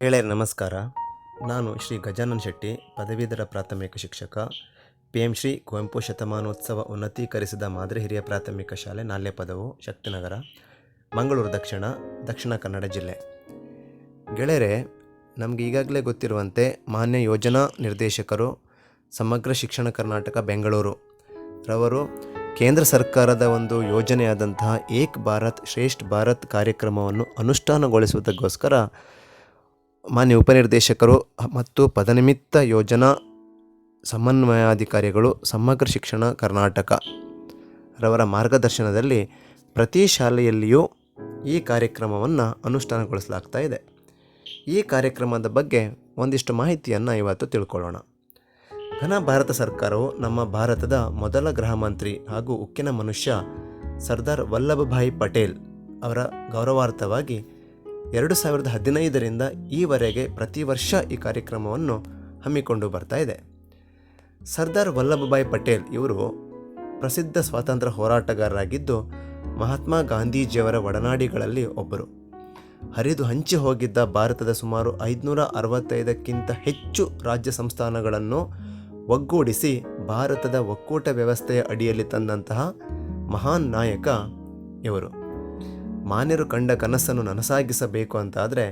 ಗೆಳೆಯರೆ ನಮಸ್ಕಾರ. ನಾನು ಶ್ರೀ ಗಜಾನನ್ ಶೆಟ್ಟಿ, ಪದವೀಧರ ಪ್ರಾಥಮಿಕ ಶಿಕ್ಷಕ, PM ಶ್ರೀ ಕುವೆಂಪು ಶತಮಾನೋತ್ಸವ ಉನ್ನತೀಕರಿಸಿದ ಮಾದರಿ ಹಿರಿಯ ಪ್ರಾಥಮಿಕ ಶಾಲೆ ನಾಲ್ಯಪದವು, ಶಕ್ತಿನಗರ, ಮಂಗಳೂರು ದಕ್ಷಿಣ ಕನ್ನಡ ಜಿಲ್ಲೆ. ಗೆಳೆಯರೆ, ನಮಗೆ ಈಗಾಗಲೇ ಗೊತ್ತಿರುವಂತೆ ಮಾನ್ಯ ಯೋಜನಾ ನಿರ್ದೇಶಕರು ಸಮಗ್ರ ಶಿಕ್ಷಣ ಕರ್ನಾಟಕ ಬೆಂಗಳೂರು ರವರು ಕೇಂದ್ರ ಸರ್ಕಾರದ ಒಂದು ಯೋಜನೆಯಾದಂತಹ ಏಕ್ ಭಾರತ್ ಶ್ರೇಷ್ಠ ಭಾರತ್ ಕಾರ್ಯಕ್ರಮವನ್ನು ಅನುಷ್ಠಾನಗೊಳಿಸುವುದಕ್ಕೋಸ್ಕರ ಮಾನ್ಯ ಉಪನಿರ್ದೇಶಕರು ಮತ್ತು ಪದನಿಮಿತ್ತ ಯೋಜನಾ ಸಮನ್ವಯಾಧಿಕಾರಿಗಳು ಸಮಗ್ರ ಶಿಕ್ಷಣ ಕರ್ನಾಟಕ ರವರ ಮಾರ್ಗದರ್ಶನದಲ್ಲಿ ಪ್ರತಿ ಶಾಲೆಯಲ್ಲಿಯೂ ಈ ಕಾರ್ಯಕ್ರಮವನ್ನು ಅನುಷ್ಠಾನಗೊಳಿಸಲಾಗ್ತಾ ಇದೆ. ಈ ಕಾರ್ಯಕ್ರಮದ ಬಗ್ಗೆ ಒಂದಿಷ್ಟು ಮಾಹಿತಿಯನ್ನು ಇವತ್ತು ತಿಳ್ಕೊಳ್ಳೋಣ. ಘನ ಭಾರತ ಸರ್ಕಾರವು ನಮ್ಮ ಭಾರತದ ಮೊದಲ ಗೃಹ ಮಂತ್ರಿ ಹಾಗೂ ಉಕ್ಕಿನ ಮನುಷ್ಯ ಸರ್ದಾರ್ ವಲ್ಲಭಭಾಯಿ ಪಟೇಲ್ ಅವರ ಗೌರವಾರ್ಥವಾಗಿ 2015ರಿಂದ ಈವರೆಗೆ ಪ್ರತಿ ವರ್ಷ ಈ ಕಾರ್ಯಕ್ರಮವನ್ನು ಹಮ್ಮಿಕೊಂಡು ಬರ್ತಾ ಇದೆ. ಸರ್ದಾರ್ ವಲ್ಲಭಭಾಯಿ ಪಟೇಲ್ ಇವರು ಪ್ರಸಿದ್ಧ ಸ್ವಾತಂತ್ರ್ಯ ಹೋರಾಟಗಾರರಾಗಿದ್ದು ಮಹಾತ್ಮ ಗಾಂಧೀಜಿಯವರ ಒಡನಾಡಿಗಳಲ್ಲಿ ಒಬ್ಬರು. ಹರಿದು ಹಂಚಿ ಹೋಗಿದ್ದ ಭಾರತದ ಸುಮಾರು 565ಕ್ಕಿಂತ ಹೆಚ್ಚು ರಾಜ್ಯ ಸಂಸ್ಥಾನಗಳನ್ನು ಒಗ್ಗೂಡಿಸಿ ಭಾರತದ ಒಕ್ಕೂಟ ವ್ಯವಸ್ಥೆಯ ಅಡಿಯಲ್ಲಿ ತಂದಂತಹ ಮಹಾನ್ ನಾಯಕ ಇವರು. ಮಾನ್ಯರು ಕಂಡ ಕನಸನ್ನು ನನಸಾಗಿಸಬೇಕು ಅಂತಾದರೆ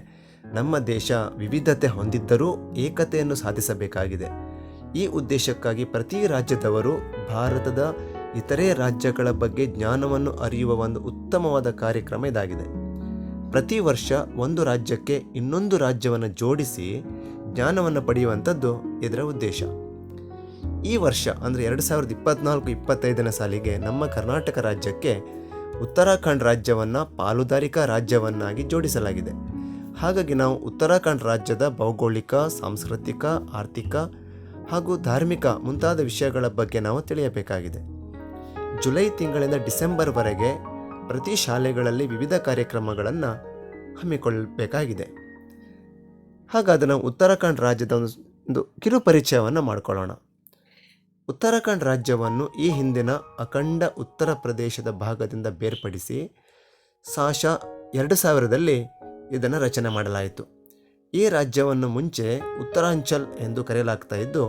ನಮ್ಮ ದೇಶ ವಿವಿಧತೆ ಹೊಂದಿದ್ದರೂ ಏಕತೆಯನ್ನು ಸಾಧಿಸಬೇಕಾಗಿದೆ. ಈ ಉದ್ದೇಶಕ್ಕಾಗಿ ಪ್ರತಿ ರಾಜ್ಯದವರು ಭಾರತದ ಇತರೆ ರಾಜ್ಯಗಳ ಬಗ್ಗೆ ಜ್ಞಾನವನ್ನು ಅರಿಯುವ ಒಂದು ಉತ್ತಮವಾದ ಕಾರ್ಯಕ್ರಮ ಇದಾಗಿದೆ. ಪ್ರತಿ ವರ್ಷ ಒಂದು ರಾಜ್ಯಕ್ಕೆ ಇನ್ನೊಂದು ರಾಜ್ಯವನ್ನು ಜೋಡಿಸಿ ಜ್ಞಾನವನ್ನು ಪಡೆಯುವಂಥದ್ದು ಇದರ ಉದ್ದೇಶ. ಈ ವರ್ಷ ಅಂದರೆ 2024-25ನೇ ಸಾಲಿಗೆ ನಮ್ಮ ಕರ್ನಾಟಕ ರಾಜ್ಯಕ್ಕೆ ಉತ್ತರಾಖಂಡ್ ರಾಜ್ಯವನ್ನು ಪಾಲುದಾರಿಕಾ ರಾಜ್ಯವನ್ನಾಗಿ ಜೋಡಿಸಲಾಗಿದೆ. ಹಾಗಾಗಿ ನಾವು ಉತ್ತರಾಖಂಡ್ ರಾಜ್ಯದ ಭೌಗೋಳಿಕ, ಸಾಂಸ್ಕೃತಿಕ, ಆರ್ಥಿಕ ಹಾಗೂ ಧಾರ್ಮಿಕ ಮುಂತಾದ ವಿಷಯಗಳ ಬಗ್ಗೆ ನಾವು ತಿಳಿಯಬೇಕಾಗಿದೆ. ಜುಲೈ ತಿಂಗಳಿಂದ ಡಿಸೆಂಬರ್ವರೆಗೆ ಪ್ರತಿ ಶಾಲೆಗಳಲ್ಲಿ ವಿವಿಧ ಕಾರ್ಯಕ್ರಮಗಳನ್ನು ಹಮ್ಮಿಕೊಳ್ಳಬೇಕಾಗಿದೆ. ಹಾಗಾದರೆ ನಾವು ಉತ್ತರಾಖಂಡ್ ರಾಜ್ಯದ ಒಂದು ಕಿರು ಪರಿಚಯವನ್ನು ಮಾಡಿಕೊಳ್ಳೋಣ. ಉತ್ತರಾಖಂಡ್ ರಾಜ್ಯವನ್ನು ಈ ಹಿಂದಿನ ಅಖಂಡ ಉತ್ತರ ಪ್ರದೇಶದ ಭಾಗದಿಂದ ಬೇರ್ಪಡಿಸಿ ಸಾಶ 2000ರಲ್ಲಿ ಇದನ್ನು ರಚನೆ ಮಾಡಲಾಯಿತು. ಈ ರಾಜ್ಯವನ್ನು ಮುಂಚೆ ಉತ್ತರಾಂಚಲ್ ಎಂದು ಕರೆಯಲಾಗ್ತಾ ಇದ್ದು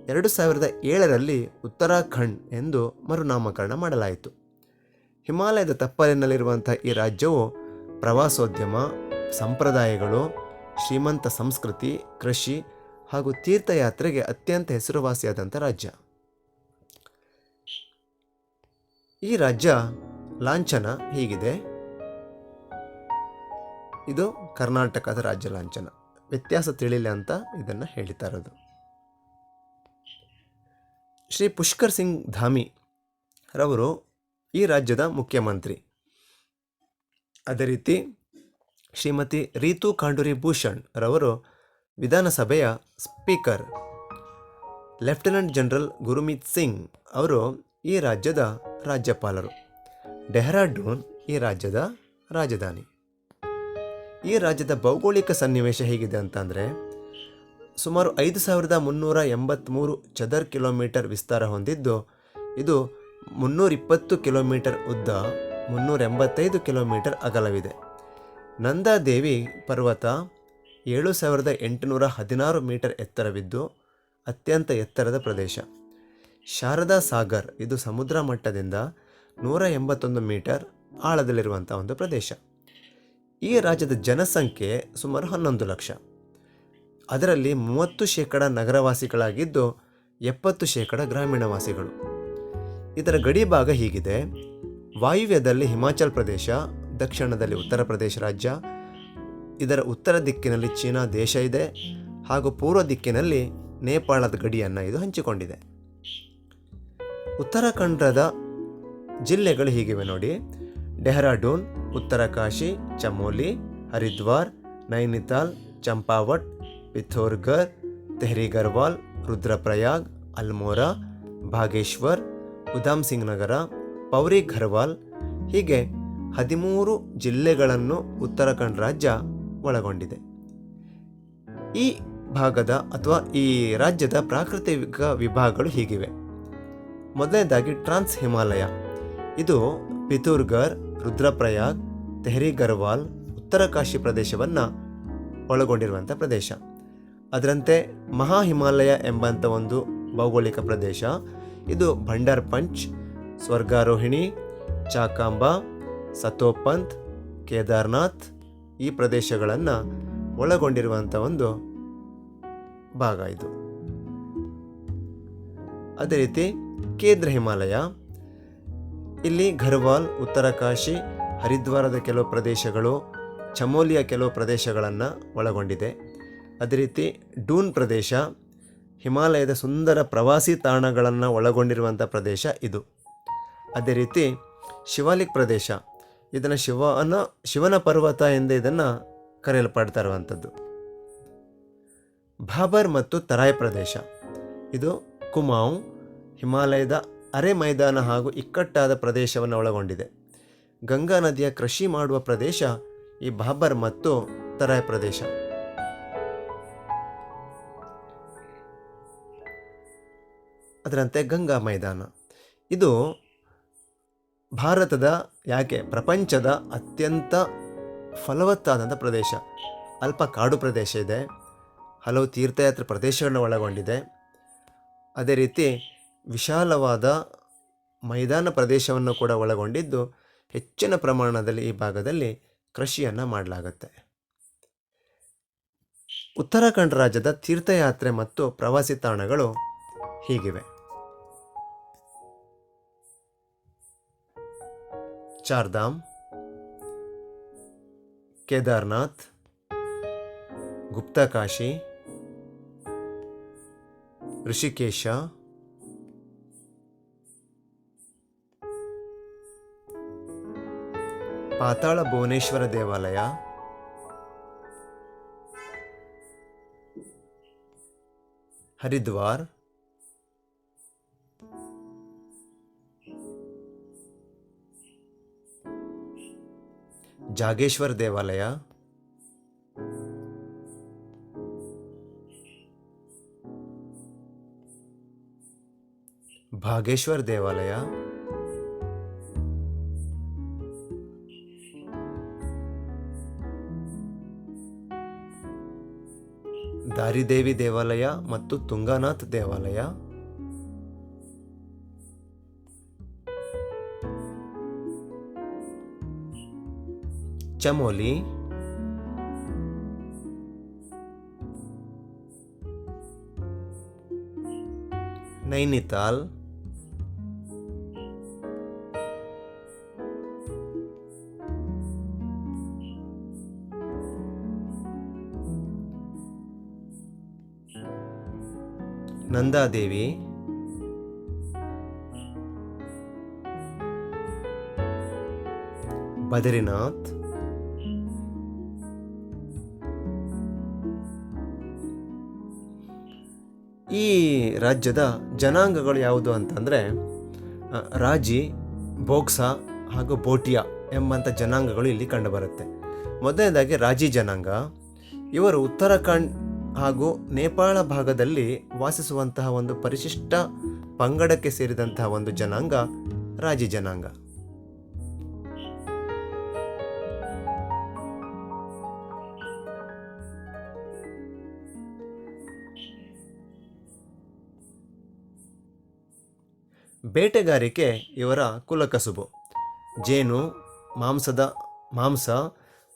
2007ರಲ್ಲಿ ಉತ್ತರಾಖಂಡ್ ಎಂದು ಮರುನಾಮಕರಣ ಮಾಡಲಾಯಿತು. ಹಿಮಾಲಯದ ತಪ್ಪಲಿನಲ್ಲಿರುವಂಥ ಈ ರಾಜ್ಯವು ಪ್ರವಾಸೋದ್ಯಮ, ಸಂಪ್ರದಾಯಗಳು, ಶ್ರೀಮಂತ ಸಂಸ್ಕೃತಿ, ಕೃಷಿ ಹಾಗೂ ತೀರ್ಥಯಾತ್ರೆಗೆ ಅತ್ಯಂತ ಹೆಸರುವಾಸಿಯಾದಂಥ ರಾಜ್ಯ. ಈ ರಾಜ್ಯ ಲಾಂಛನ ಹೀಗಿದೆ. ಇದು ಕರ್ನಾಟಕದ ರಾಜ್ಯ ಲಾಂಛನ. ವ್ಯತ್ಯಾಸ ತಿಳಿಲಿ ಅಂತ ಇದನ್ನು ಹೇಳ್ತಾ ಇರೋದು. ಶ್ರೀ ಪುಷ್ಕರ್ ಸಿಂಗ್ ಧಾಮಿ ರವರು ಈ ರಾಜ್ಯದ ಮುಖ್ಯಮಂತ್ರಿ. ಅದೇ ರೀತಿ ಶ್ರೀಮತಿ ರೀತು ಕಾಂಡೂರಿ ಭೂಷಣ್ ರವರು ವಿಧಾನಸಭೆಯ ಸ್ಪೀಕರ್. ಲೆಫ್ಟಿನೆಂಟ್ ಜನರಲ್ ಗುರುಮೀತ್ ಸಿಂಗ್ ಅವರು ಈ ರಾಜ್ಯದ ರಾಜ್ಯಪಾಲರು. ಡೆಹ್ರಾಡೂನ್ ಈ ರಾಜ್ಯದ ರಾಜಧಾನಿ. ಈ ರಾಜ್ಯದ ಭೌಗೋಳಿಕ ಸನ್ನಿವೇಶ ಹೇಗಿದೆ ಅಂತಂದರೆ ಸುಮಾರು 5383 ಚದರ್ ಕಿಲೋಮೀಟರ್ ವಿಸ್ತಾರ ಹೊಂದಿದ್ದು ಇದು 320 ಕಿಲೋಮೀಟರ್ ಉದ್ದ, 385 ಕಿಲೋಮೀಟರ್ ಅಗಲವಿದೆ. ನಂದಾದೇವಿ ಪರ್ವತ 7816 ಮೀಟರ್ ಎತ್ತರವಿದ್ದು ಅತ್ಯಂತ ಎತ್ತರದ ಪ್ರದೇಶ. ಶಾರದಾ ಸಾಗರ್ ಇದು ಸಮುದ್ರ ಮಟ್ಟದಿಂದ 181 ಮೀಟರ್ ಆಳದಲ್ಲಿರುವಂಥ ಒಂದು ಪ್ರದೇಶ. ಈ ರಾಜ್ಯದ ಜನಸಂಖ್ಯೆ ಸುಮಾರು 11 ಲಕ್ಷ. ಅದರಲ್ಲಿ 30% ನಗರವಾಸಿಗಳಾಗಿದ್ದು 70% ಗ್ರಾಮೀಣವಾಸಿಗಳು. ಇದರ ಗಡಿ ಭಾಗ ಹೀಗಿದೆ. ವಾಯುವ್ಯದಲ್ಲಿ ಹಿಮಾಚಲ್ ಪ್ರದೇಶ, ದಕ್ಷಿಣದಲ್ಲಿ ಉತ್ತರ ಪ್ರದೇಶ ರಾಜ್ಯ, ಇದರ ಉತ್ತರ ದಿಕ್ಕಿನಲ್ಲಿ ಚೀನಾ ದೇಶ ಇದೆ ಹಾಗೂ ಪೂರ್ವ ದಿಕ್ಕಿನಲ್ಲಿ ನೇಪಾಳದ ಗಡಿಯನ್ನು ಇದು ಹಂಚಿಕೊಂಡಿದೆ. ಉತ್ತರಾಖಂಡದ ಜಿಲ್ಲೆಗಳು ಹೀಗಿವೆ ನೋಡಿ. ಡೆಹ್ರಾಡೂನ್, ಉತ್ತರಕಾಶಿ, ಚಮೋಲಿ, ಹರಿದ್ವಾರ್, ನೈನಿತಾಲ್, ಚಂಪಾವಟ್, ಪಿಥೋರ್ಗರ್, ತೆಹ್ರಿ ಗರ್ವಾಲ್, ರುದ್ರಪ್ರಯಾಗ್, ಅಲ್ಮೋರಾ, ಭಾಗೇಶ್ವರ್, ಉಧಾಮ್ ಸಿಂಗ್ ನಗರ, ಪೌರಿ ಘರ್ವಾಲ್ ಹೀಗೆ 13 ಜಿಲ್ಲೆಗಳನ್ನು ಉತ್ತರಾಖಂಡ್ ರಾಜ್ಯ ಒಳಗೊಂಡಿದೆ. ಈ ಭಾಗದ ಅಥವಾ ಈ ರಾಜ್ಯದ ಪ್ರಾಕೃತಿಕ ವಿಭಾಗಗಳು ಹೀಗಿವೆ. ಮೊದಲನೇದಾಗಿ ಟ್ರಾನ್ಸ್ ಹಿಮಾಲಯ. ಇದು ಪಿಥೋರ್ಗರ್, ರುದ್ರಪ್ರಯಾಗ್, ತೆಹ್ರಿ ಗರ್ವಾಲ್, ಉತ್ತರಕಾಶಿ ಪ್ರದೇಶವನ್ನು ಒಳಗೊಂಡಿರುವಂಥ ಪ್ರದೇಶ. ಅದರಂತೆ ಮಹಾ ಹಿಮಾಲಯ ಎಂಬಂಥ ಒಂದು ಭೌಗೋಳಿಕ ಪ್ರದೇಶ, ಇದು ಭಂಡಾರ್ ಪಂಚ್, ಸ್ವರ್ಗಾರೋಹಿಣಿ, ಚಾಕಾಂಬ, ಸತೋಪಂತ್, ಕೇದಾರ್ನಾಥ್ ಈ ಪ್ರದೇಶಗಳನ್ನು ಒಳಗೊಂಡಿರುವಂಥ ಒಂದು ಭಾಗ ಇದು. ಅದೇ ರೀತಿ ಕೇಂದ್ರ ಹಿಮಾಲಯ, ಇಲ್ಲಿ ಘರ್ವಾಲ್, ಉತ್ತರಕಾಶಿ, ಹರಿದ್ವಾರದ ಕೆಲವು ಪ್ರದೇಶಗಳು, ಚಮೋಲಿಯ ಕೆಲವು ಪ್ರದೇಶಗಳನ್ನು ಒಳಗೊಂಡಿದೆ. ಅದೇ ರೀತಿ ಡೂನ್ ಪ್ರದೇಶ, ಹಿಮಾಲಯದ ಸುಂದರ ಪ್ರವಾಸಿ ತಾಣಗಳನ್ನು ಒಳಗೊಂಡಿರುವಂಥ ಪ್ರದೇಶ ಇದು. ಅದೇ ರೀತಿ ಶಿವಾಲಿಕ್ ಪ್ರದೇಶ, ಇದನ್ನು ಶಿವನ ಪರ್ವತ ಎಂದು ಇದನ್ನು ಕರೆಯಲ್ಪಡ್ತಾ ಇರುವಂಥದ್ದು. ಭಾಬರ್ ಮತ್ತು ತರಾಯ್ ಪ್ರದೇಶ, ಇದು ಕುಮಾऊं ಹಿಮಾಲಯದ ಅರೆ ಮೈದಾನ ಹಾಗೂ ಇಕ್ಕಟ್ಟಾದ ಪ್ರದೇಶವನ್ನು ಒಳಗೊಂಡಿದೆ. ಗಂಗಾ ನದಿಯ ಕೃಷಿ ಮಾಡುವ ಪ್ರದೇಶ ಈ ಭಾಬರ್ ಮತ್ತು ತರಾಯ್ ಪ್ರದೇಶ. ಅದರಂತೆ ಗಂಗಾ ಮೈದಾನ, ಇದು ಭಾರತದ ಪ್ರಪಂಚದ ಅತ್ಯಂತ ಫಲವತ್ತಾದಂಥ ಪ್ರದೇಶ. ಅಲ್ಪ ಕಾಡು ಪ್ರದೇಶ ಇದೆ, ಹಲವು ತೀರ್ಥಯಾತ್ರೆ ಪ್ರದೇಶಗಳನ್ನು ಒಳಗೊಂಡಿದೆ. ಅದೇ ರೀತಿ ವಿಶಾಲವಾದ ಮೈದಾನ ಪ್ರದೇಶವನ್ನು ಕೂಡ ಒಳಗೊಂಡಿದ್ದು ಹೆಚ್ಚಿನ ಪ್ರಮಾಣದಲ್ಲಿ ಈ ಭಾಗದಲ್ಲಿ ಕೃಷಿಯನ್ನು ಮಾಡಲಾಗುತ್ತೆ. ಉತ್ತರಾಖಂಡ್ ರಾಜ್ಯದ ತೀರ್ಥಯಾತ್ರೆ ಮತ್ತು ಪ್ರವಾಸಿ ತಾಣಗಳು ಹೀಗಿವೆ: ಚಾರ್ಧಾಮ್, ಕೇದಾರ್ನಾಥ್, ಗುಪ್ತಕಾಶಿ, ಋಷಿಕೇಶ, ಪಾತಾಳ ಭುವನೇಶ್ವರ ದೇವಾಲಯ, ಹರಿದ್ವಾರ್, ಜಾಗೇಶ್ವರ್ ದೇವಾಲಯ, ಭಾಗೇಶ್ವರ್ ದೇವಾಲಯ, ದಾರಿದೇವಿ ದೇವಾಲಯ ಮತ್ತು ತುಂಗಾನಾಥ್ ದೇವಾಲಯ, ಚಮೋಲಿ, ನೈನಿತಾಲ್, ನಂದಾದೇವಿ, ಬದ್ರಿನಾಥ್, ಈ ರಾಜ್ಯದ ಜನಾಂಗಗಳು ಯಾವುದು ಅಂತಂದರೆ ರಾಜಿ, ಬೋಕ್ಸಾ ಹಾಗೂ ಬೋಟಿಯಾ ಎಂಬಂಥ ಜನಾಂಗಗಳು ಇಲ್ಲಿ ಕಂಡುಬರುತ್ತೆ. ಮೊದಲನೇದಾಗಿ ರಾಜಿ ಜನಾಂಗ, ಇವರು ಉತ್ತರಾಖಂಡ್ ಹಾಗೂ ನೇಪಾಳ ಭಾಗದಲ್ಲಿ ವಾಸಿಸುವಂತಹ ಒಂದು ಪರಿಶಿಷ್ಟ ಪಂಗಡಕ್ಕೆ ಸೇರಿದಂತಹ ಒಂದು ಜನಾಂಗ ರಾಜಿ ಜನಾಂಗ. ಬೇಟೆಗಾರಿಕೆ ಇವರ ಕುಲಕಸುಬು. ಜೇನು, ಮಾಂಸ,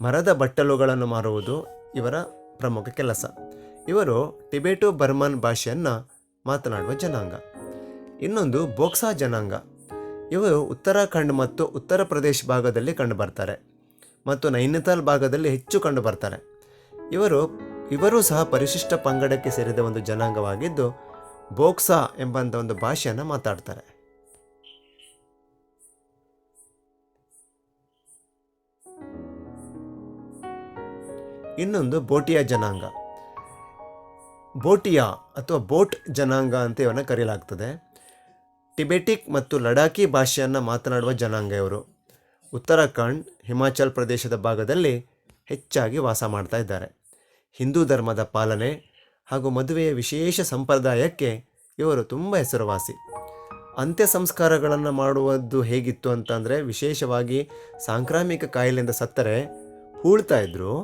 ಮರದ ಬಟ್ಟಲುಗಳನ್ನು ಮಾರುವುದು ಇವರ ಪ್ರಮುಖ ಕೆಲಸ. ಇವರು ಟಿಬೆಟೋ ಬರ್ಮನ್ ಭಾಷೆಯನ್ನು ಮಾತನಾಡುವ ಜನಾಂಗ. ಇನ್ನೊಂದು ಬೋಕ್ಸಾ ಜನಾಂಗ. ಇವರು ಉತ್ತರಾಖಂಡ್ ಮತ್ತು ಉತ್ತರ ಪ್ರದೇಶ ಭಾಗದಲ್ಲಿ ಕಂಡುಬರ್ತಾರೆ ಮತ್ತು ನೈನಿತಾಲ್ ಭಾಗದಲ್ಲಿ ಹೆಚ್ಚು ಕಂಡುಬರ್ತಾರೆ. ಇವರು ಸಹ ಪರಿಶಿಷ್ಟ ಪಂಗಡಕ್ಕೆ ಸೇರಿದ ಒಂದು ಜನಾಂಗವಾಗಿದ್ದು ಬೋಕ್ಸಾ ಎಂಬಂಥ ಒಂದು ಭಾಷೆಯನ್ನು ಮಾತಾಡ್ತಾರೆ. ಇನ್ನೊಂದು ಬೋಟಿಯಾ ಜನಾಂಗ. ಬೋಟಿಯಾ ಅಥವಾ ಬೋಟ್ ಜನಾಂಗ ಅಂತ ಇವನ್ನ ಕರೆಯಲಾಗ್ತದೆ. ಟಿಬೆಟಿಕ್ ಮತ್ತು ಲಡಾಖಿ ಭಾಷೆಯನ್ನು ಮಾತನಾಡುವ ಜನಾಂಗ ಇವರು. ಉತ್ತರಾಖಂಡ್, ಹಿಮಾಚಲ್ ಪ್ರದೇಶದ ಭಾಗದಲ್ಲಿ ಹೆಚ್ಚಾಗಿ ವಾಸ ಮಾಡ್ತಾ ಇದ್ದಾರೆ. ಹಿಂದೂ ಧರ್ಮದ ಪಾಲನೆ ಹಾಗೂ ಮದುವೆಯ ವಿಶೇಷ ಸಂಪ್ರದಾಯಕ್ಕೆ ಇವರು ತುಂಬ ಹೆಸರುವಾಸಿ. ಅಂತ್ಯ ಸಂಸ್ಕಾರಗಳನ್ನು ಮಾಡುವುದು ಹೇಗಿತ್ತು ಅಂತಂದರೆ, ವಿಶೇಷವಾಗಿ ಸಾಂಕ್ರಾಮಿಕ ಕಾಯಿಲೆಯಿಂದ ಸತ್ತರೆ ಹೂಳ್ತಾ ಇದ್ದರು.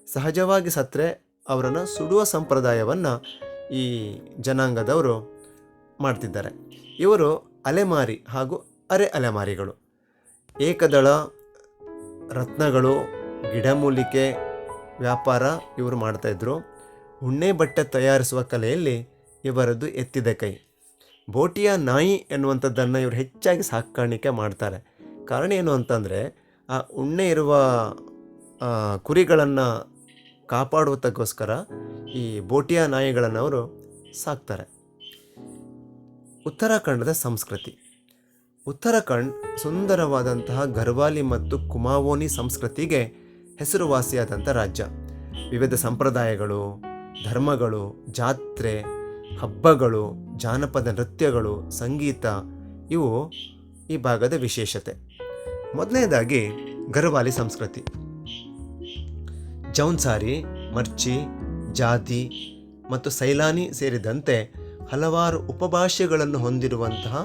ಸಹಜವಾಗಿ ಸತ್ತರೆ ಅವರನ್ನು ಸುಡುವ ಸಂಪ್ರದಾಯವನ್ನು ಈ ಜನಾಂಗದವರು ಮಾಡ್ತಿದ್ದಾರೆ. ಇವರು ಅಲೆಮಾರಿ ಹಾಗೂ ಅರೆ ಅಲೆಮಾರಿಗಳು. ಏಕದಳ ರತ್ನಗಳು, ಗಿಡಮೂಲಿಕೆ ವ್ಯಾಪಾರ ಇವರು ಮಾಡ್ತಾಯಿದ್ರು. ಉಣ್ಣೆ ಬಟ್ಟೆ ತಯಾರಿಸುವ ಕಲೆಯಲ್ಲಿ ಇವರದ್ದು ಎತ್ತಿದ ಕೈ. ಬೋಟಿಯ ನಾಯಿ ಎನ್ನುವಂಥದ್ದನ್ನು ಇವರು ಹೆಚ್ಚಾಗಿ ಸಾಕಾಣಿಕೆ ಮಾಡ್ತಾರೆ. ಕಾರಣ ಏನು ಅಂತಂದರೆ, ಆ ಉಣ್ಣೆ ಇರುವ ಕುರಿಗಳನ್ನು ಕಾಪಾಡುವುದಕ್ಕೋಸ್ಕರ ಈ ಬೋಟಿಯ ನಾಯಿಗಳನ್ನು ಅವರು ಸಾಕ್ತಾರೆ. ಉತ್ತರಾಖಂಡದ ಸಂಸ್ಕೃತಿ. ಉತ್ತರಾಖಂಡ್ ಸುಂದರವಾದಂತಹ ಗರ್ವಾಲಿ ಮತ್ತು ಕುಮಾವೋನಿ ಸಂಸ್ಕೃತಿಗೆ ಹೆಸರುವಾಸಿಯಾದಂಥ ರಾಜ್ಯ. ವಿವಿಧ ಸಂಪ್ರದಾಯಗಳು, ಧರ್ಮಗಳು, ಜಾತ್ರೆ, ಹಬ್ಬಗಳು, ಜಾನಪದ ನೃತ್ಯಗಳು, ಸಂಗೀತ ಇವು ಈ ಭಾಗದ ವಿಶೇಷತೆ. ಮೊದಲನೇದಾಗಿ ಗರ್ವಾಲಿ ಸಂಸ್ಕೃತಿ. ಜೌನ್ಸಾರಿ, ಮರ್ಚಿ, ಜಾತಿ ಮತ್ತು ಸೈಲಾನಿ ಸೇರಿದಂತೆ ಹಲವಾರು ಉಪಭಾಷೆಗಳನ್ನು ಹೊಂದಿರುವಂತಹ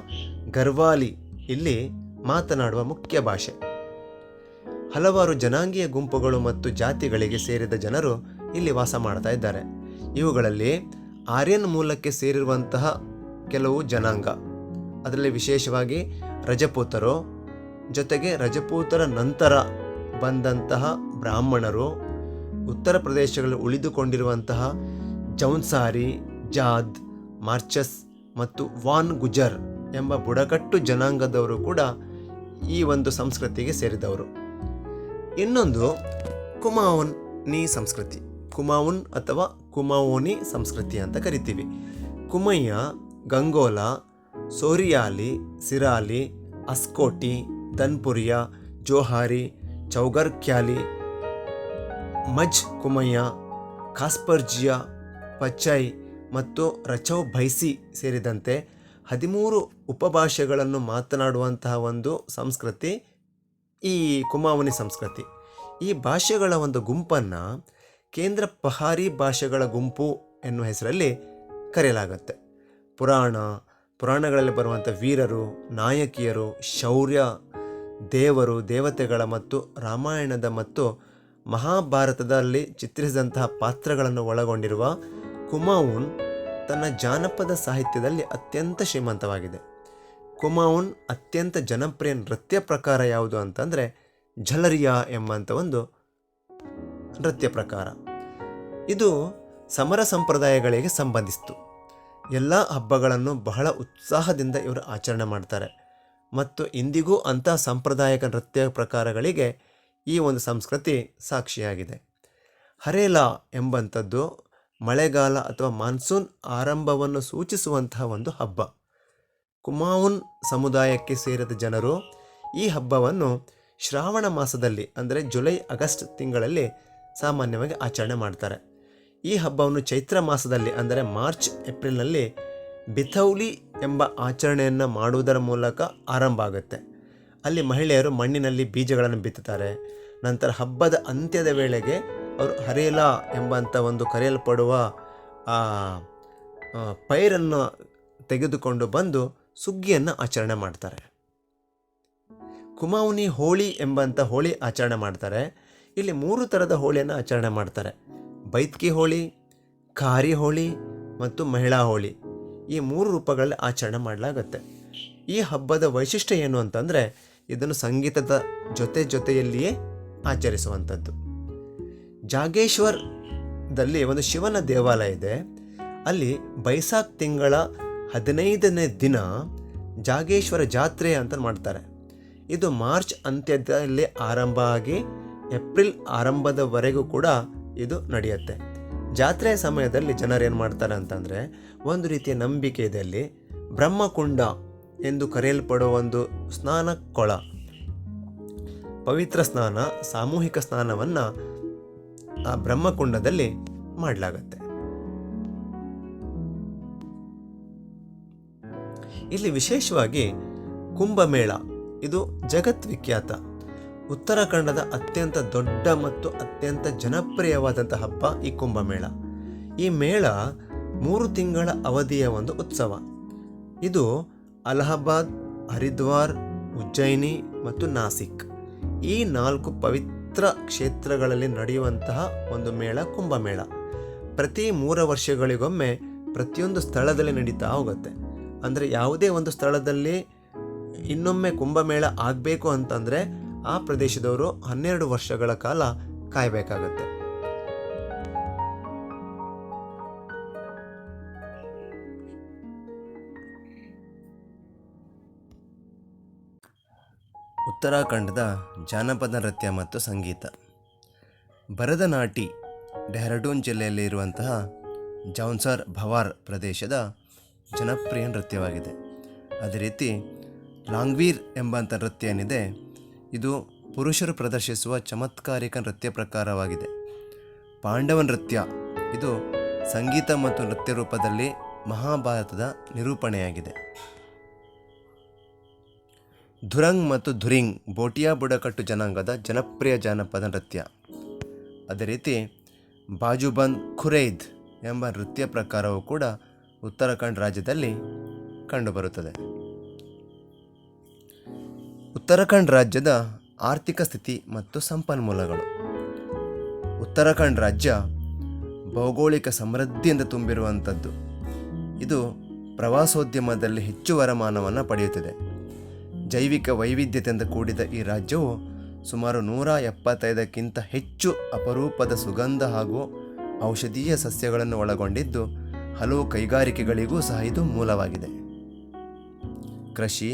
ಗರ್ವಾಲಿ ಇಲ್ಲಿ ಮಾತನಾಡುವ ಮುಖ್ಯ ಭಾಷೆ. ಹಲವಾರು ಜನಾಂಗೀಯ ಗುಂಪುಗಳು ಮತ್ತು ಜಾತಿಗಳಿಗೆ ಸೇರಿದ ಜನರು ಇಲ್ಲಿ ವಾಸ ಮಾಡ್ತಾ ಇದ್ದಾರೆ. ಇವುಗಳಲ್ಲಿ ಆರ್ಯನ್ ಮೂಲಕ್ಕೆ ಸೇರಿರುವಂತಹ ಕೆಲವು ಜನಾಂಗ, ಅದರಲ್ಲಿ ವಿಶೇಷವಾಗಿ ರಜಪೂತರು, ಜೊತೆಗೆ ರಜಪೂತರ ನಂತರ ಬಂದಂತಹ ಬ್ರಾಹ್ಮಣರು, ಉತ್ತರ ಪ್ರದೇಶಗಳಲ್ಲಿ ಉಳಿದುಕೊಂಡಿರುವಂತಹ ಜೌನ್ಸಾರಿ, ಜಾದ್, ಮಾರ್ಚಸ್ ಮತ್ತು ವಾನ್ ಗುಜರ್ ಎಂಬ ಬುಡಕಟ್ಟು ಜನಾಂಗದವರು ಕೂಡ ಈ ಒಂದು ಸಂಸ್ಕೃತಿಗೆ ಸೇರಿದವರು. ಇನ್ನೊಂದು ಕುಮಾವೋನಿ ಸಂಸ್ಕೃತಿ. ಕುಮಾವೋನ್ ಅಥವಾ ಕುಮಾವೋನಿ ಸಂಸ್ಕೃತಿ ಅಂತ ಕರಿತೀವಿ. ಕುಮಯ್ಯ, ಗಂಗೋಲಾ, ಸೋರಿಯಾಲಿ, ಸಿರಾಲಿ, ಅಸ್ಕೋಟಿ, ದನ್ಪುರಿಯಾ, ಜೋಹಾರಿ, ಚೌಗರ್ ಖ್ಯಾಲಿ, ಮಜ್ ಕುಮಯ್ಯ, ಕಾಸ್ಪರ್ಜಿಯಾ, ಪಚೈ ಮತ್ತು ರಚೌ ಭೈಸಿ ಸೇರಿದಂತೆ 13 ಉಪಭಾಷೆಗಳನ್ನು ಮಾತನಾಡುವಂತಹ ಒಂದು ಸಂಸ್ಕೃತಿ ಈ ಕುಮಾವೋನಿ ಸಂಸ್ಕೃತಿ. ಈ ಭಾಷೆಗಳ ಒಂದು ಗುಂಪನ್ನು ಕೇಂದ್ರ ಪಹಾರಿ ಭಾಷೆಗಳ ಗುಂಪು ಎನ್ನುವ ಹೆಸರಲ್ಲಿ ಕರೆಯಲಾಗುತ್ತೆ. ಪುರಾಣಗಳಲ್ಲಿ ಬರುವಂಥ ವೀರರು, ನಾಯಕಿಯರು, ಶೌರ್ಯ, ದೇವರು, ದೇವತೆಗಳ ಮತ್ತು ರಾಮಾಯಣದ ಮತ್ತು ಮಹಾಭಾರತದಲ್ಲಿ ಚಿತ್ರಿಸಿದಂತಹ ಪಾತ್ರಗಳನ್ನು ಒಳಗೊಂಡಿರುವ ಕುಮಾವೋನ್ ತನ್ನ ಜಾನಪದ ಸಾಹಿತ್ಯದಲ್ಲಿ ಅತ್ಯಂತ ಶ್ರೀಮಂತವಾಗಿದೆ. ಕುಮಾವೋನ್ ಅತ್ಯಂತ ಜನಪ್ರಿಯ ನೃತ್ಯ ಪ್ರಕಾರ ಯಾವುದು ಅಂತಂದರೆ ಝಲರಿಯಾ ಎಂಬಂಥ ಒಂದು ನೃತ್ಯ ಪ್ರಕಾರ. ಇದು ಸಮರ ಸಂಪ್ರದಾಯಗಳಿಗೆ ಸಂಬಂಧಿಸಿತು. ಎಲ್ಲ ಹಬ್ಬಗಳನ್ನು ಬಹಳ ಉತ್ಸಾಹದಿಂದ ಇವರು ಆಚರಣೆ ಮಾಡ್ತಾರೆ ಮತ್ತು ಇಂದಿಗೂ ಅಂಥ ಸಾಂಪ್ರದಾಯಿಕ ನೃತ್ಯ ಪ್ರಕಾರಗಳಿಗೆ ಈ ಒಂದು ಸಂಸ್ಕೃತಿ ಸಾಕ್ಷಿಯಾಗಿದೆ. ಹರೇಲಾ ಎಂಬಂಥದ್ದು ಮಳೆಗಾಲ ಅಥವಾ ಮಾನ್ಸೂನ್ ಆರಂಭವನ್ನು ಸೂಚಿಸುವಂತಹ ಒಂದು ಹಬ್ಬ. ಕುಮಾವೋನ್ ಸಮುದಾಯಕ್ಕೆ ಸೇರಿದ ಜನರು ಈ ಹಬ್ಬವನ್ನು ಶ್ರಾವಣ ಮಾಸದಲ್ಲಿ ಅಂದರೆ ಜುಲೈ ಆಗಸ್ಟ್ ತಿಂಗಳಲ್ಲಿ ಸಾಮಾನ್ಯವಾಗಿ ಆಚರಣೆ ಮಾಡ್ತಾರೆ. ಈ ಹಬ್ಬವನ್ನು ಚೈತ್ರ ಮಾಸದಲ್ಲಿ ಅಂದರೆ ಮಾರ್ಚ್ ಏಪ್ರಿಲ್ನಲ್ಲಿ ಬಿಥೌಲಿ ಎಂಬ ಆಚರಣೆಯನ್ನು ಮಾಡುವುದರ ಮೂಲಕ ಆರಂಭ ಆಗುತ್ತೆ. ಅಲ್ಲಿ ಮಹಿಳೆಯರು ಮಣ್ಣಿನಲ್ಲಿ ಬೀಜಗಳನ್ನು ಬಿತ್ತುತ್ತಾರೆ. ನಂತರ ಹಬ್ಬದ ಅಂತ್ಯದ ವೇಳೆಗೆ ಅವರು ಹರೇಲಾ ಎಂಬಂಥ ಒಂದು ಕರೆಯಲ್ಪಡುವ ಪೈರನ್ನು ತೆಗೆದುಕೊಂಡು ಬಂದು ಸುಗ್ಗಿಯನ್ನು ಆಚರಣೆ ಮಾಡ್ತಾರೆ. ಕುಮಾವೋನಿ ಹೋಳಿ ಎಂಬಂಥ ಹೋಳಿ ಆಚರಣೆ ಮಾಡ್ತಾರೆ. ಇಲ್ಲಿ 3 ಥರದ ಹೋಳಿಯನ್ನು ಆಚರಣೆ ಮಾಡ್ತಾರೆ. ಬೈತ್ಕಿ ಹೋಳಿ, ಖಾರಿ ಹೋಳಿ ಮತ್ತು ಮಹಿಳಾ ಹೋಳಿ. ಈ 3 ರೂಪಗಳಲ್ಲಿ ಆಚರಣೆ ಮಾಡಲಾಗುತ್ತೆ. ಈ ಹಬ್ಬದ ವೈಶಿಷ್ಟ್ಯ ಏನು ಅಂತಂದರೆ ಇದನ್ನು ಸಂಗೀತದ ಜೊತೆಯಲ್ಲಿಯೇ ಆಚರಿಸುವಂಥದ್ದು. ಜಾಗೇಶ್ವರದಲ್ಲಿ ಒಂದು ಶಿವನ ದೇವಾಲಯ ಇದೆ. ಅಲ್ಲಿ ಬೈಸಾಖ್ ತಿಂಗಳ 15ನೇ ದಿನ ಜಾಗೇಶ್ವರ ಜಾತ್ರೆ ಅಂತ ಮಾಡ್ತಾರೆ. ಇದು ಮಾರ್ಚ್ ಅಂತ್ಯದಲ್ಲಿ ಆರಂಭ ಆಗಿ ಏಪ್ರಿಲ್ ಆರಂಭದವರೆಗೂ ಕೂಡ ಇದು ನಡೆಯುತ್ತೆ. ಜಾತ್ರೆಯ ಸಮಯದಲ್ಲಿ ಜನರು ಏನು ಮಾಡ್ತಾರೆ ಅಂತಂದರೆ, ಒಂದು ರೀತಿಯ ನಂಬಿಕೆ ಇದೆ. ಅಲ್ಲಿ ಬ್ರಹ್ಮಕುಂಡ ಎಂದು ಕರೆಯಲ್ಪಡುವ ಒಂದು ಸ್ನಾನ ಕೊಳ, ಪವಿತ್ರ ಸ್ನಾನ, ಸಾಮೂಹಿಕ ಸ್ನಾನವನ್ನು ಆ ಬ್ರಹ್ಮಕುಂಡದಲ್ಲಿ ಮಾಡಲಾಗತ್ತೆ. ಇಲ್ಲಿ ವಿಶೇಷವಾಗಿ ಕುಂಭಮೇಳ, ಇದು ಜಗದ್ವಿಖ್ಯಾತ. ಉತ್ತರಾಖಂಡದ ಅತ್ಯಂತ ದೊಡ್ಡ ಮತ್ತು ಅತ್ಯಂತ ಜನಪ್ರಿಯವಾದಂಥ ಹಬ್ಬ ಈ ಕುಂಭಮೇಳ. ಈ ಮೇಳ 3 ತಿಂಗಳ ಅವಧಿಯ ಒಂದು ಉತ್ಸವ. ಇದು ಅಲಹಾಬಾದ್, ಹರಿದ್ವಾರ್, ಉಜ್ಜಯಿನಿ ಮತ್ತು ನಾಸಿಕ್ ಈ 4 ಪವಿತ್ರ ಕ್ಷೇತ್ರಗಳಲ್ಲಿ ನಡೆಯುವಂತಹ ಒಂದು ಮೇಳ ಕುಂಭಮೇಳ. ಪ್ರತಿ 3 ವರ್ಷಗಳಿಗೊಮ್ಮೆ ಪ್ರತಿಯೊಂದು ಸ್ಥಳದಲ್ಲಿ ನಡೀತಾ ಹೋಗುತ್ತೆ. ಅಂದರೆ ಯಾವುದೇ ಒಂದು ಸ್ಥಳದಲ್ಲಿ ಇನ್ನೊಮ್ಮೆ ಕುಂಭಮೇಳ ಆಗಬೇಕು ಅಂತಂದರೆ ಆ ಪ್ರದೇಶದವರು 12 ವರ್ಷಗಳ ಕಾಲ ಕಾಯಬೇಕಾಗತ್ತೆ. ಉತ್ತರಾಖಂಡದ ಜಾನಪದ ನೃತ್ಯ ಮತ್ತು ಸಂಗೀತ. ಭರತನಾಟಿ ಡೆಹ್ರಾಡೂನ್ ಜಿಲ್ಲೆಯಲ್ಲಿ ಇರುವಂತಹ ಜೌನ್ಸರ್ ಭವಾರ್ ಪ್ರದೇಶದ ಜನಪ್ರಿಯ ನೃತ್ಯವಾಗಿದೆ. ಅದೇ ರೀತಿ ಲಾಂಗ್ವೀರ್ ಎಂಬಂಥ ನೃತ್ಯ ಏನಿದೆ, ಇದು ಪುರುಷರು ಪ್ರದರ್ಶಿಸುವ ಚಮತ್ಕಾರಿಕ ನೃತ್ಯ ಪ್ರಕಾರವಾಗಿದೆ. ಪಾಂಡವ ನೃತ್ಯ ಇದು ಸಂಗೀತ ಮತ್ತು ನೃತ್ಯ ರೂಪದಲ್ಲಿ ಮಹಾಭಾರತದ ನಿರೂಪಣೆಯಾಗಿದೆ. ಧುರಂಗ್ ಮತ್ತು ಧುರಿಂಗ್ ಬೋಟಿಯಾ ಬುಡಕಟ್ಟು ಜನಾಂಗದ ಜನಪ್ರಿಯ ಜಾನಪದ ನೃತ್ಯ. ಅದೇ ರೀತಿ ಬಾಜುಬಂದ್ ಖುರೈದ್ ಎಂಬ ನೃತ್ಯ ಪ್ರಕಾರವು ಕೂಡ ಉತ್ತರಾಖಂಡ್ ರಾಜ್ಯದಲ್ಲಿ ಕಂಡುಬರುತ್ತದೆ. ಉತ್ತರಾಖಂಡ್ ರಾಜ್ಯದ ಆರ್ಥಿಕ ಸ್ಥಿತಿ ಮತ್ತು ಸಂಪನ್ಮೂಲಗಳು. ಉತ್ತರಾಖಂಡ್ ರಾಜ್ಯ ಭೌಗೋಳಿಕ ಸಮೃದ್ಧಿಯಿಂದ ತುಂಬಿರುವಂಥದ್ದು. ಇದು ಪ್ರವಾಸೋದ್ಯಮದಲ್ಲಿ ಹೆಚ್ಚು ವರಮಾನವನ್ನು ಪಡೆಯುತ್ತಿದೆ. ಜೈವಿಕ ವೈವಿಧ್ಯತೆಯಿಂದ ಕೂಡಿದ ಈ ರಾಜ್ಯವು ಸುಮಾರು 175ಕ್ಕಿಂತ ಹೆಚ್ಚು ಅಪರೂಪದ ಸುಗಂಧ ಹಾಗೂ ಔಷಧೀಯ ಸಸ್ಯಗಳನ್ನು ಒಳಗೊಂಡಿದ್ದು ಹಲವು ಕೈಗಾರಿಕೆಗಳಿಗೂ ಸಹ ಇದು ಮೂಲವಾಗಿದೆ. ಕೃಷಿ,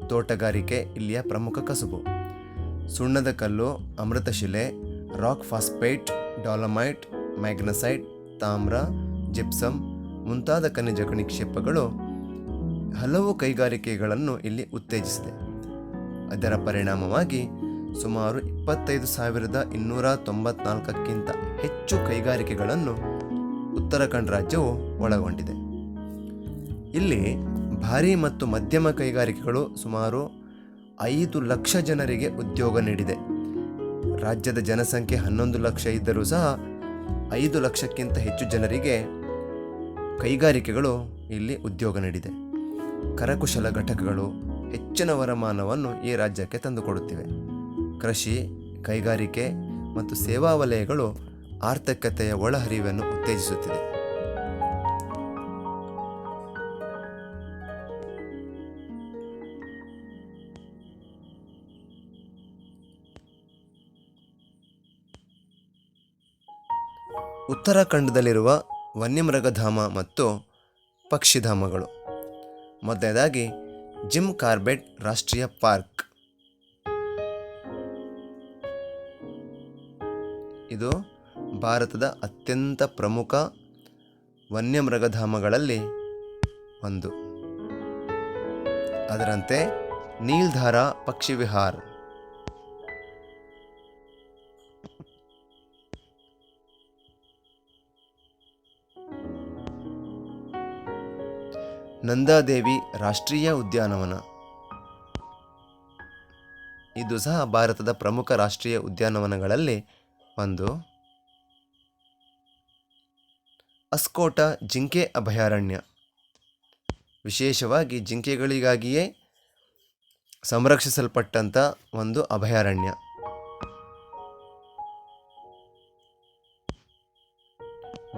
ತೋಟಗಾರಿಕೆ ಇಲ್ಲಿಯ ಪ್ರಮುಖ ಕಸುಬು. ಸುಣ್ಣದ ಕಲ್ಲು, ಅಮೃತಶಿಲೆ, ರಾಕ್ ಫಾಸ್ಫೇಟ್, ಡಾಲಮೈಟ್, ಮ್ಯಾಗ್ನಸೈಟ್, ತಾಮ್ರ, ಜಿಪ್ಸಮ್ ಮುಂತಾದ ಖನಿಜ ನಿಕ್ಷೇಪಗಳು ಹಲವು ಕೈಗಾರಿಕೆಗಳನ್ನು ಇಲ್ಲಿ ಉತ್ತೇಜಿಸಿದೆ. ಅದರ ಪರಿಣಾಮವಾಗಿ ಸುಮಾರು 25,294ಕ್ಕಿಂತ ಹೆಚ್ಚು ಕೈಗಾರಿಕೆಗಳನ್ನು ಉತ್ತರಾಖಂಡ್ ರಾಜ್ಯವು ಒಳಗೊಂಡಿದೆ. ಇಲ್ಲಿ ಭಾರೀ ಮತ್ತು ಮಧ್ಯಮ ಕೈಗಾರಿಕೆಗಳು ಸುಮಾರು 5 ಲಕ್ಷ ಜನರಿಗೆ ಉದ್ಯೋಗ ನೀಡಿದೆ. ರಾಜ್ಯದ ಜನಸಂಖ್ಯೆ 11 ಲಕ್ಷ ಇದ್ದರೂ ಸಹ 5 ಲಕ್ಷಕ್ಕಿಂತ ಹೆಚ್ಚು ಜನರಿಗೆ ಕೈಗಾರಿಕೆಗಳು ಇಲ್ಲಿ ಉದ್ಯೋಗ ನೀಡಿದೆ. ಕರಕುಶಲ ಘಟಕಗಳು ಹೆಚ್ಚಿನ ವರಮಾನವನ್ನು ಈ ರಾಜ್ಯಕ್ಕೆ ತಂದುಕೊಡುತ್ತಿವೆ. ಕೃಷಿ, ಕೈಗಾರಿಕೆ ಮತ್ತು ಸೇವಾ ವಲಯಗಳು ಆರ್ಥಿಕತೆಯ ಒಳಹರಿವನ್ನು ಉತ್ತೇಜಿಸುತ್ತಿದೆ. ಉತ್ತರಾಖಂಡದಲ್ಲಿರುವ ವನ್ಯಮೃಗಧಾಮ ಮತ್ತು ಪಕ್ಷಿಧಾಮಗಳು. ಮೊದಲನೇದಾಗಿ ಜಿಮ್ ಕಾರ್ಬೆಟ್ ರಾಷ್ಟ್ರೀಯ ಪಾರ್ಕ್. ಇದು ಭಾರತದ ಅತ್ಯಂತ ಪ್ರಮುಖ ವನ್ಯಮೃಗಧಾಮಗಳಲ್ಲಿ ಒಂದು. ಅದರಂತೆ ನೀಲ್ಧಾರಾ ಪಕ್ಷಿ ವಿಹಾರ್, ನಂದಾದೇವಿ ರಾಷ್ಟ್ರೀಯ ಉದ್ಯಾನವನ. ಇದು ಸಹ ಭಾರತದ ಪ್ರಮುಖ ರಾಷ್ಟ್ರೀಯ ಉದ್ಯಾನವನಗಳಲ್ಲಿ ಒಂದು. ಅಸ್ಕೋಟ ಜಿಂಕೆ ಅಭಯಾರಣ್ಯ, ವಿಶೇಷವಾಗಿ ಜಿಂಕೆಗಳಿಗಾಗಿಯೇ ಸಂರಕ್ಷಿಸಲ್ಪಟ್ಟಂಥ ಒಂದು ಅಭಯಾರಣ್ಯ.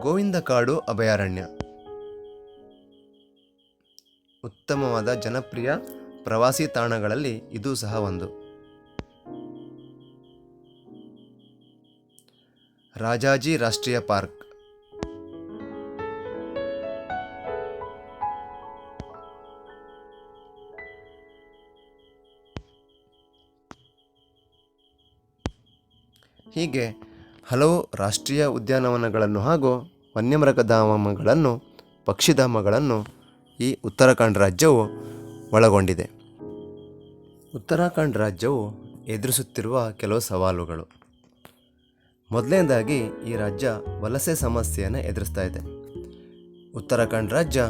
ಗೋವಿಂದಕಾಡು ಅಭಯಾರಣ್ಯ ಉತ್ತಮವಾದ ಜನಪ್ರಿಯ ಪ್ರವಾಸಿ ತಾಣಗಳಲ್ಲಿ ಇದು ಸಹ ಒಂದು. ರಾಜಾಜಿ ರಾಷ್ಟ್ರೀಯ ಪಾರ್ಕ್, ಹೀಗೆ ಹಲವು ರಾಷ್ಟ್ರೀಯ ಉದ್ಯಾನವನಗಳನ್ನು ಹಾಗೂ ವನ್ಯಮೃಗಧಾಮಗಳನ್ನು, ಪಕ್ಷಿಧಾಮಗಳನ್ನು ಈ ಉತ್ತರಾಖಂಡ್ ರಾಜ್ಯವು ಒಳಗೊಂಡಿದೆ. ಉತ್ತರಾಖಂಡ್ ರಾಜ್ಯವು ಎದುರಿಸುತ್ತಿರುವ ಕೆಲವು ಸವಾಲುಗಳು. ಮೊದಲನೇದಾಗಿ ಈ ರಾಜ್ಯ ವಲಸೆ ಸಮಸ್ಯೆಯನ್ನು ಎದುರಿಸ್ತಾ ಇದೆ. ಉತ್ತರಾಖಂಡ್ ರಾಜ್ಯ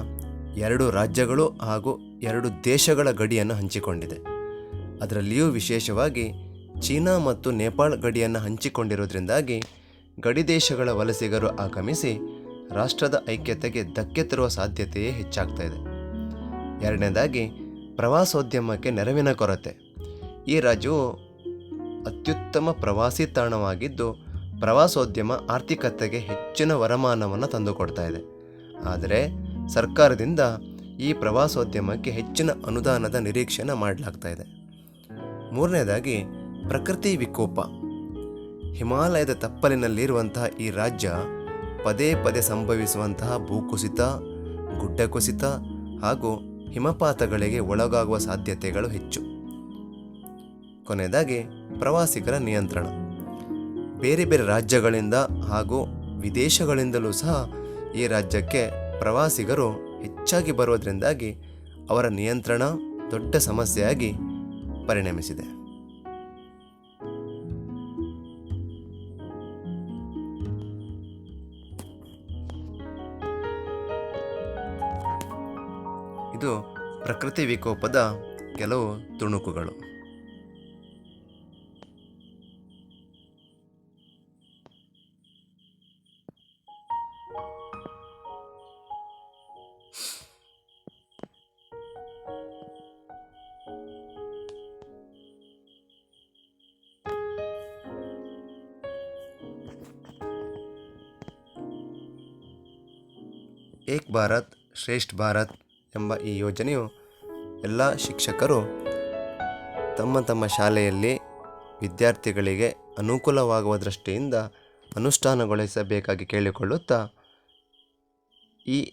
2 ರಾಜ್ಯಗಳು ಹಾಗೂ 2 ದೇಶಗಳ ಗಡಿಯನ್ನು ಹಂಚಿಕೊಂಡಿದೆ. ಅದರಲ್ಲಿಯೂ ವಿಶೇಷವಾಗಿ ಚೀನಾ ಮತ್ತು ನೇಪಾಳ ಗಡಿಯನ್ನು ಹಂಚಿಕೊಂಡಿರುವುದರಿಂದಾಗಿ ಗಡಿ ದೇಶಗಳ ವಲಸಿಗರು ಆಗಮಿಸಿ ರಾಷ್ಟ್ರದ ಐಕ್ಯತೆಗೆ ಧಕ್ಕೆ ತರುವ ಸಾಧ್ಯತೆಯೇ ಹೆಚ್ಚಾಗ್ತಾ ಇದೆ. ಎರಡನೇದಾಗಿ ಪ್ರವಾಸೋದ್ಯಮಕ್ಕೆ ನೆರವಿನ ಕೊರತೆ. ಈ ರಾಜ್ಯವು ಅತ್ಯುತ್ತಮ ಪ್ರವಾಸಿ ತಾಣವಾಗಿದ್ದು ಪ್ರವಾಸೋದ್ಯಮ ಆರ್ಥಿಕತೆಗೆ ಹೆಚ್ಚಿನ ವರಮಾನವನ್ನು ತಂದುಕೊಡ್ತಾ ಇದೆ. ಆದರೆ ಸರ್ಕಾರದಿಂದ ಈ ಪ್ರವಾಸೋದ್ಯಮಕ್ಕೆ ಹೆಚ್ಚಿನ ಅನುದಾನದ ನಿರೀಕ್ಷೆಯನ್ನು ಮಾಡಲಾಗ್ತಾ ಇದೆ. ಮೂರನೇದಾಗಿ ಪ್ರಕೃತಿ ವಿಕೋಪ. ಹಿಮಾಲಯದ ತಪ್ಪಲಿನಲ್ಲಿರುವಂತಹ ಈ ರಾಜ್ಯ ಪದೇ ಪದೇ ಸಂಭವಿಸುವಂತಹ ಭೂಕುಸಿತ, ಗುಡ್ಡ ಕುಸಿತ ಹಾಗೂ ಹಿಮಪಾತಗಳಿಗೆ ಒಳಗಾಗುವ ಸಾಧ್ಯತೆಗಳು ಹೆಚ್ಚು. ಕೊನೆಯದಾಗಿ ಪ್ರವಾಸಿಗರ ನಿಯಂತ್ರಣ. ಬೇರೆ ಬೇರೆ ರಾಜ್ಯಗಳಿಂದ ಹಾಗೂ ವಿದೇಶಗಳಿಂದಲೂ ಸಹ ಈ ರಾಜ್ಯಕ್ಕೆ ಪ್ರವಾಸಿಗರು ಹೆಚ್ಚಾಗಿ ಬರೋದರಿಂದಾಗಿ ಅವರ ನಿಯಂತ್ರಣ ದೊಡ್ಡ ಸಮಸ್ಯೆಯಾಗಿ ಪರಿಣಮಿಸಿದೆ. ಇದು ಪ್ರಕೃತಿ ವಿಕೋಪದ ಕೆಲವು ತುಣುಕುಗಳು. ಏಕ್ ಭಾರತ್ ಶ್ರೇಷ್ಠ ಭಾರತ್ ಎಂಬ ಈ ಯೋಜನೆಯು ಎಲ್ಲ ಶಿಕ್ಷಕರು ತಮ್ಮ ತಮ್ಮ ಶಾಲೆಯಲ್ಲಿ ವಿದ್ಯಾರ್ಥಿಗಳಿಗೆ ಅನುಕೂಲವಾಗುವ ದೃಷ್ಟಿಯಿಂದ ಅನುಷ್ಠಾನಗೊಳಿಸಬೇಕಾಗಿ ಕೇಳಿಕೊಳ್ಳುತ್ತಾ ಈ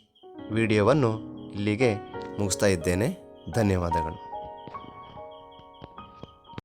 ವಿಡಿಯೋವನ್ನು ಇಲ್ಲಿಗೆ ಮುಗಿಸ್ತಾ ಇದ್ದೇನೆ. ಧನ್ಯವಾದಗಳು.